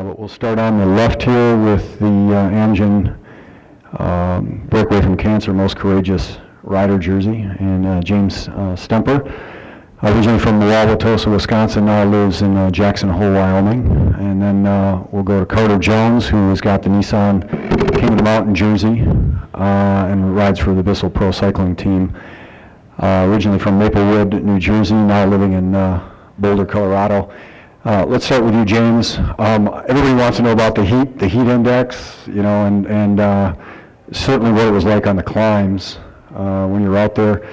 But we'll start on the left here with the Amgen Breakaway from Cancer Most Courageous Rider jersey, and James Stemper, originally from Wauwatosa, Wisconsin, now lives in Jackson Hole, Wyoming. And then we'll go to Carter Jones, who has got the Nissan King of the Mountain jersey and rides for the Bissell Pro Cycling Team. Originally from Maplewood, New Jersey, now living in Boulder, Colorado. Let's start with you, James. Everybody wants to know about the heat index, you know, and certainly what it was like on the climbs when you were out there.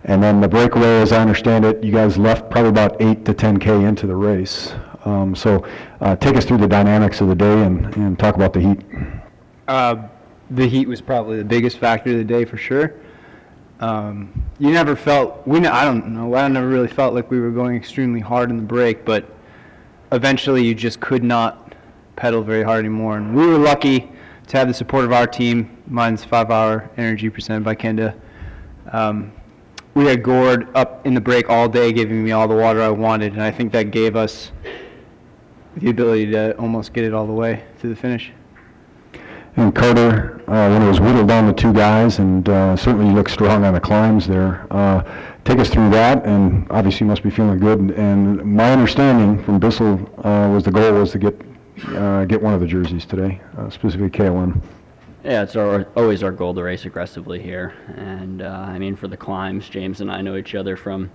And then the breakaway, as I understand it, you guys left probably about 8 to 10K into the race. So take us through the dynamics of the day and talk about the heat. The heat was probably the biggest factor of the day for sure. You never felt, I never really felt like we were going extremely hard in the break, but eventually you just could not pedal very hard anymore. And we were lucky to have the support of our team. Mine's 5-hour energy presented by Kenda. We had Gord up in the break all day giving me all the water I wanted, and I think that gave us the ability to almost get it all the way to the finish. And Carter, when it was whittled down to 2 guys, and certainly you look strong on the climbs there, take us through that, and obviously you must be feeling good. And my understanding from Bissell was the goal was to get one of the jerseys today, specifically KLM. Yeah, it's always our goal to race aggressively here. And I mean, for the climbs, James and I know each other from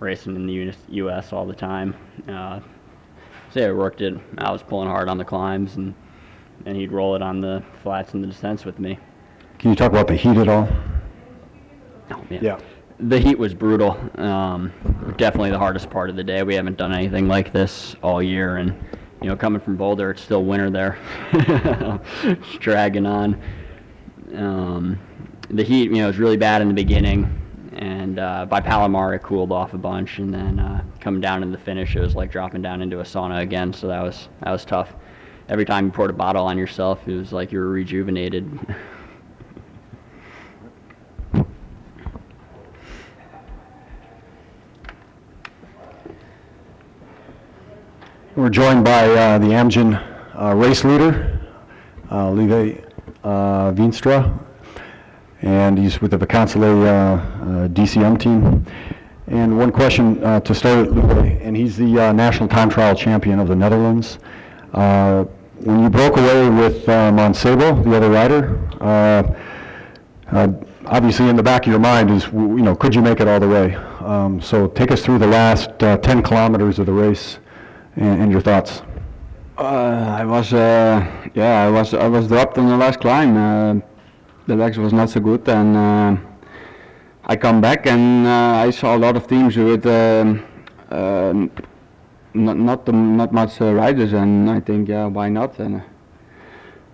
racing in the U.S. all the time. So yeah, I was pulling hard on the climbs, and he'd roll it on the flats and the descents with me. Can you talk about the heat at all? Oh, man. Yeah. The heat was brutal. Definitely the hardest part of the day. We haven't done anything like this all year, and you know, coming from Boulder, it's still winter there. It's dragging on. The heat, you know, was really bad in the beginning, and by Palomar it cooled off a bunch, and then coming down in the finish, it was like dropping down into a sauna again. So that was tough. Every time you poured a bottle on yourself, it was like you were rejuvenated. We're joined by the Amgen race leader, Lieve Veenstra, and he's with the Vacansoleil DCM team. And one question to start, Lieve, and he's the national time trial champion of the Netherlands. When you broke away with Mancebo, the other rider, obviously in the back of your mind is, you know, could you make it all the way? So take us through the last 10 kilometers of the race and your thoughts. I was dropped on the last climb. The legs was not so good, and I come back and I saw a lot of teams with not much riders, and I think, yeah, why not? And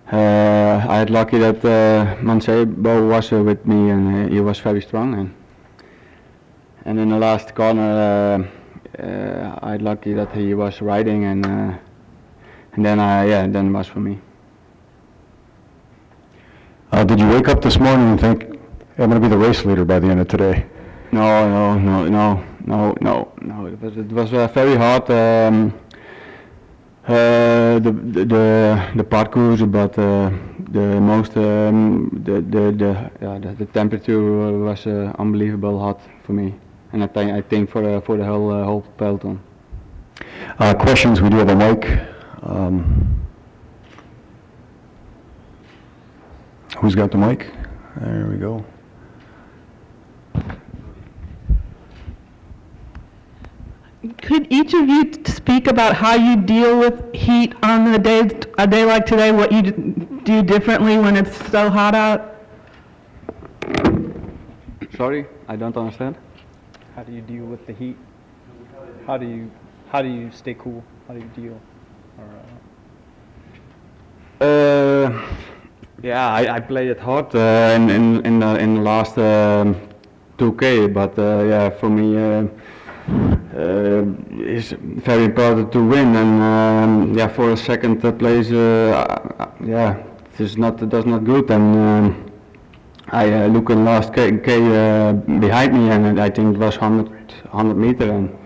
I had lucky that Mancebo was with me, and he was very strong. And in the last corner, I had lucky that he was riding, and then then it was for me. Did you wake up this morning and think, hey, I'm going to be the race leader by the end of today? No. It was very hard. The parcours, but the temperature was unbelievable hot for me, and I think for the whole peloton. Questions? We do have a mic. Who's got the mic? There we go. Could each of you speak about how you deal with heat on a day like today, what you do differently when it's so hot out? Sorry, I don't understand. How do you deal with the heat? How do you stay cool? How do you deal? I played it hard in the last 2K, but for me it's very important to win, and for a second place, it does not good, and I look in last K behind me, and I think it was 100 meter, and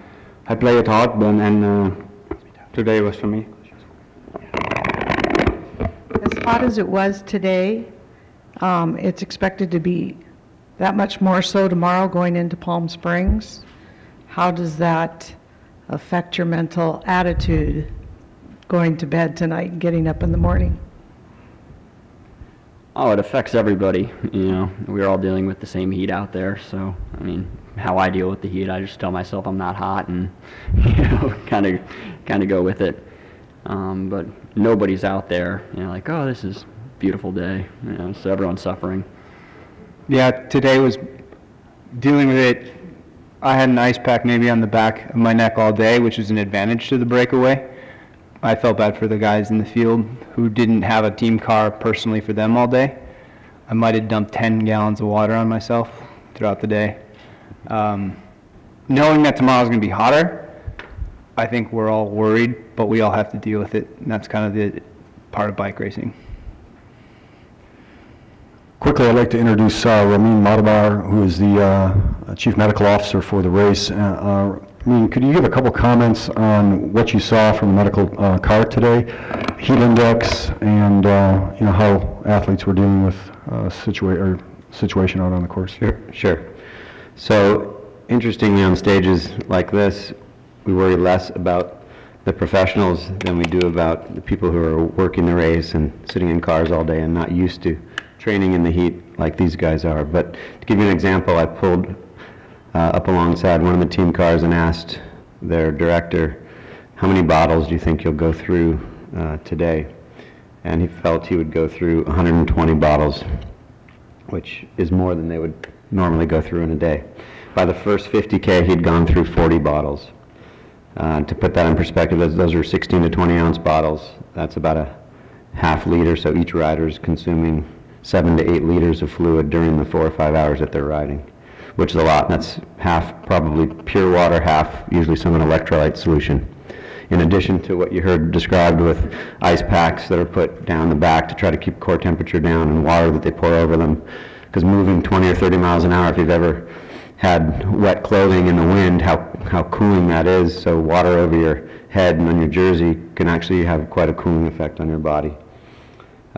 I played it hard, and today was for me. hot as it was today, it's expected to be that much more so tomorrow going into Palm Springs. How does that affect your mental attitude going to bed tonight and getting up in the morning? Oh, it affects everybody. You know, we're all dealing with the same heat out there. So, I mean, how I deal with the heat, I just tell myself I'm not hot, and kind of go with it. But nobody's out there, like, oh, this is a beautiful day. So everyone's suffering. Yeah, today was dealing with it. I had an ice pack maybe on the back of my neck all day, which is an advantage to the breakaway. I felt bad for the guys in the field who didn't have a team car personally for them all day. I might have dumped 10 gallons of water on myself throughout the day. Knowing that tomorrow's going to be hotter, I think we're all worried, but we all have to deal with it, and that's kind of the part of bike racing. Quickly, I'd like to introduce Ramin Madabar, who is the Chief Medical Officer for the race. Ramin, could you give a couple comments on what you saw from the medical car today, heat index, and how athletes were dealing with situation out on the course? Sure. So, interestingly, on stages like this, we worry less about the professionals than we do about the people who are working the race and sitting in cars all day and not used to training in the heat like these guys are. But to give you an example, I pulled up alongside one of the team cars and asked their director, how many bottles do you think you'll go through today? And he felt he would go through 120 bottles, which is more than they would normally go through in a day. By the first 50K, he'd gone through 40 bottles. To put that in perspective, those are 16 to 20 ounce bottles. That's about a half liter, so each rider is consuming 7 to 8 liters of fluid during the 4 or 5 hours that they're riding, which is a lot. That's half probably pure water, half usually some electrolyte solution. In addition to what you heard described with ice packs that are put down the back to try to keep core temperature down, and water that they pour over them, because moving 20 or 30 miles an hour, if you've ever had wet clothing in the wind, how cooling that is. So water over your head and on your jersey can actually have quite a cooling effect on your body.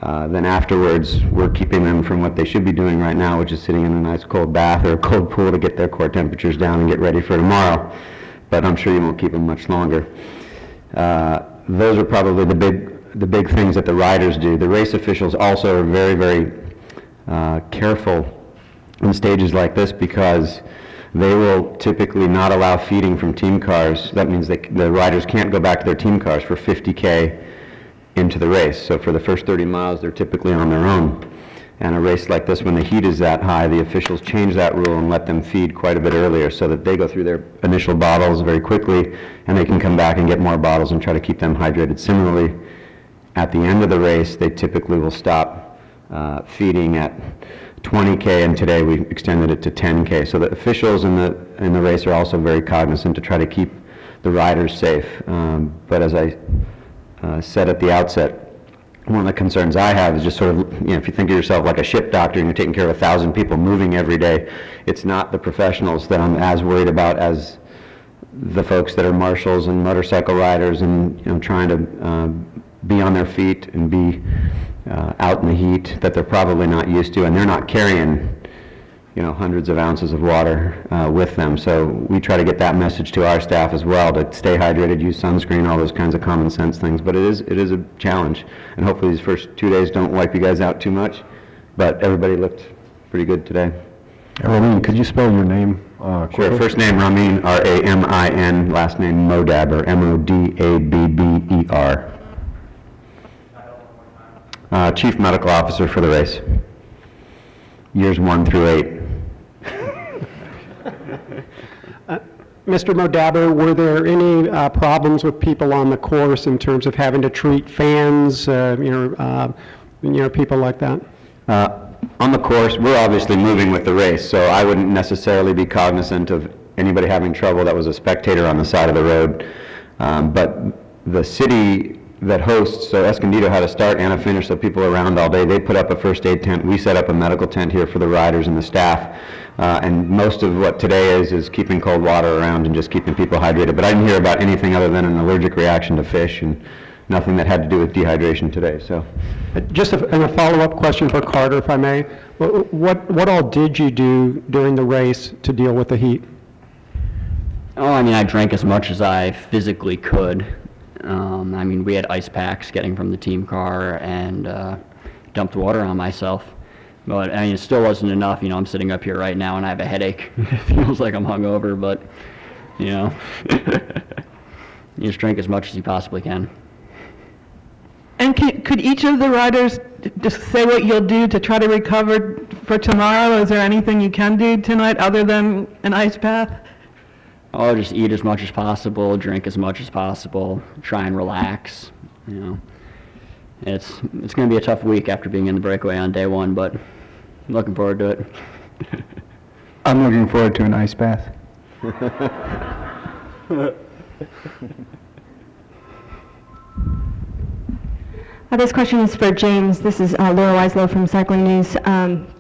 Then afterwards, we're keeping them from what they should be doing right now, which is sitting in a nice cold bath or a cold pool to get their core temperatures down and get ready for tomorrow. But I'm sure you won't keep them much longer. Those are probably the big things that the riders do. The race officials also are very, very careful in stages like this, because they will typically not allow feeding from team cars. That means the riders can't go back to their team cars for 50K into the race. So for the first 30 miles, they're typically on their own. And a race like this, when the heat is that high, the officials change that rule and let them feed quite a bit earlier so that they go through their initial bottles very quickly, and they can come back and get more bottles and try to keep them hydrated. Similarly, at the end of the race, they typically will stop feeding at 20K, and today we extended it to 10K. So the officials in the race are also very cognizant to try to keep the riders safe. But as I said at the outset, one of the concerns I have is just sort of, if you think of yourself like a ship doctor and you're taking care of 1,000 people moving every day, it's not the professionals that I'm as worried about as the folks that are marshals and motorcycle riders and trying to be on their feet and be out in the heat that they're probably not used to, and they're not carrying hundreds of ounces of water with them. So we try to get that message to our staff as well, to stay hydrated, use sunscreen, all those kinds of common sense things. But it is a challenge, and hopefully these first 2 days don't wipe you guys out too much. But everybody looked pretty good today. Ramin, could you spell your name quickly? Sure. First name Ramin, R-A-M-I-N. Last name Modaber, M-O-D-A-B-B-E-R. Chief Medical Officer for the race. Years 1 through 8. Mr. Modaber, were there any problems with people on the course in terms of having to treat fans, people like that? On the course, we're obviously moving with the race, so I wouldn't necessarily be cognizant of anybody having trouble that was a spectator on the side of the road. But the city that hosts, so Escondido had a start and a finish, so people are around all day. They put up a first aid tent. We set up a medical tent here for the riders and the staff. And most of what today is keeping cold water around and just keeping people hydrated. But I didn't hear about anything other than an allergic reaction to fish and nothing that had to do with dehydration today. So, Just and a follow-up question for Carter, if I may. What all did you do during the race to deal with the heat? Oh, I mean, I drank as much as I physically could. I mean, we had ice packs getting from the team car and dumped water on myself. But, I mean, it still wasn't enough. You know, I'm sitting up here right now and I have a headache. It feels like I'm hungover, but, you know, you just drink as much as you possibly can. And could each of the riders just say what you'll do to try to recover for tomorrow? Is there anything you can do tonight other than an ice bath? I'll just eat as much as possible, drink as much as possible, try and relax, you know. It's going to be a tough week after being in the breakaway on day one, but I'm looking forward to it. I'm looking forward to an ice bath. This question is for James. This is Laura Weislow from Cycling News.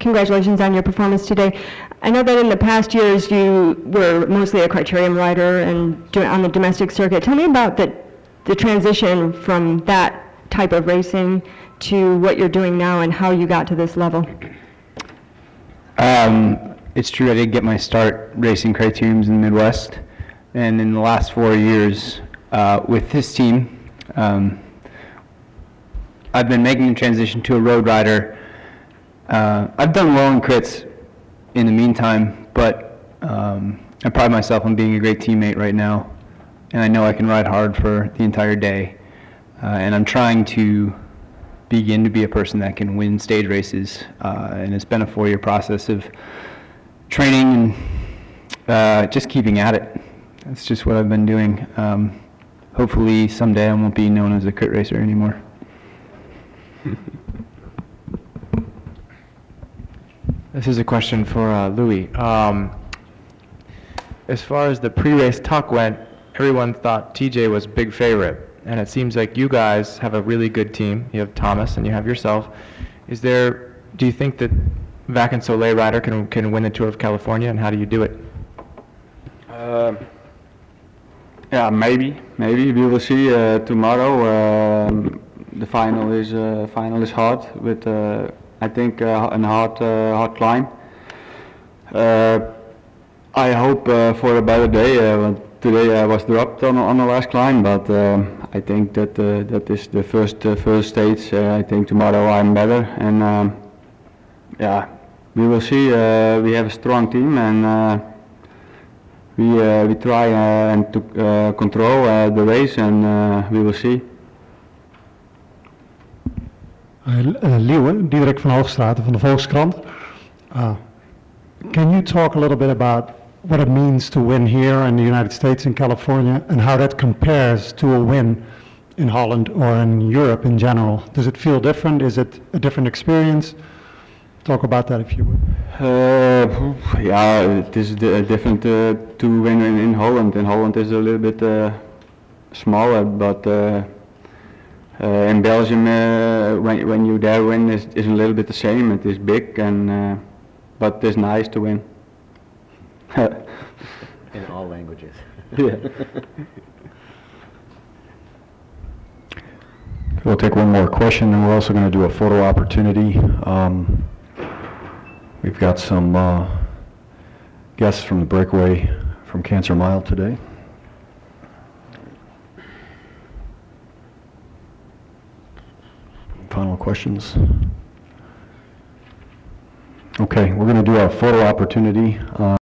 Congratulations on your performance today. I know that in the past years you were mostly a criterium rider and on the domestic circuit. Tell me about the transition from that type of racing to what you're doing now and how you got to this level. It's true, I did get my start racing criteriums in the Midwest, and in the last 4 years with this team, I've been making the transition to a road rider. I've done well in crits in the meantime, but I pride myself on being a great teammate right now, and I know I can ride hard for the entire day. And I'm trying to begin to be a person that can win stage races, and it's been a 4-year process of training and just keeping at it. That's just what I've been doing. Hopefully someday I won't be known as a crit racer anymore. This is a question for Louis. As far as the pre-race talk went, everyone thought TJ was big favorite, and it seems like you guys have a really good team. You have Thomas and you have yourself. Do you think that Vac and Soleil rider can win the Tour of California, and how do you do it? Yeah, maybe we will see tomorrow. The final is hard with I think a hard climb. I hope for a better day. Today I was dropped on the last climb, but I think that that is the first stage. I think tomorrow I'm better, and yeah, we will see. We have a strong team, and we try and to control the race, and we will see. Leeuwen, Diederik van Hoogstraten van de Volkskrant. Can you talk a little bit about what it means to win here in the United States and California, and how that compares to a win in Holland or in Europe in general? Does it feel different? Is it a different experience? Talk about that if you would. Yeah, it is different to win in Holland. In Holland is a little bit smaller, but in Belgium, when you there win, is a little bit the same. It is big, and but it's nice to win. In all languages. Yeah. We'll take one more question, and we're also going to do a photo opportunity. We've got some guests from the breakaway from Cancer Mile today. Final questions? Okay, we're going to do our photo opportunity.